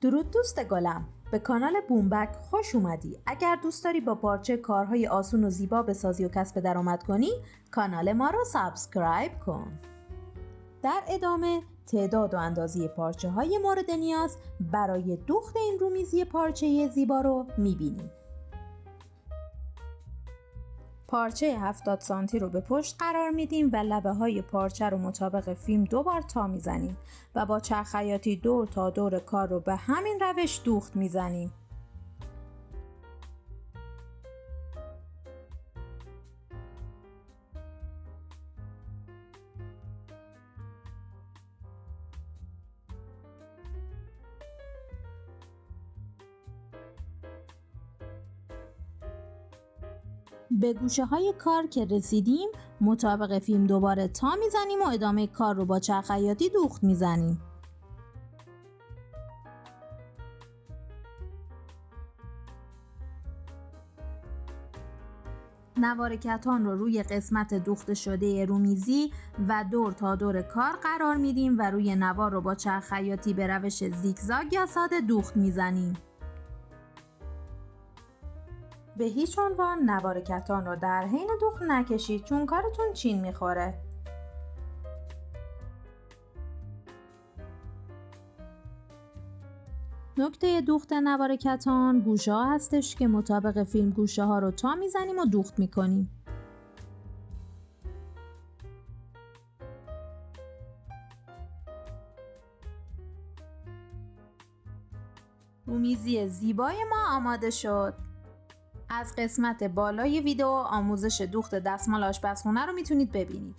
درود دوست گلم، به کانال بومبک خوش اومدی. اگر دوست داری با پارچه کارهای آسون و زیبا بسازی و کسب درآمد کنی، کانال ما رو سابسکرایب کن. در ادامه تعداد و اندازه پارچه های مورد نیاز برای دوخت این رومیزی پارچه زیبا رو میبینیم. پارچه 70 سانتی رو به پشت قرار میدیم و لبه های پارچه رو مطابق فیلم 2 بار تا میزنیم و با چرخ خیاطی دور تا دور کار رو به همین روش دوخت میزنیم. به گوشه های کار که رسیدیم مطابق فیلم دوباره تا میزنیم و ادامه کار رو با چرخ خیاطی دوخت میزنیم. نوار کتان رو روی قسمت دوخته شده رومیزی و دور تا دور کار قرار میدیم و روی نوار رو با چرخ خیاطی به روش زیگزاگ یا ساده دوخت میزنیم. به هیچ عنوان نوار کتان رو در حین دوخت نکشید چون کارتون چین میخوره. نکته دوخت نوار کتان گوشه ها هستش که مطابق فیلم گوشه ها رو تا میزنیم و دوخت میکنیم. رومیزی زیبای ما آماده شد. از قسمت بالای ویدیو آموزش دوخت دستمال آشپزخونه رو میتونید ببینید.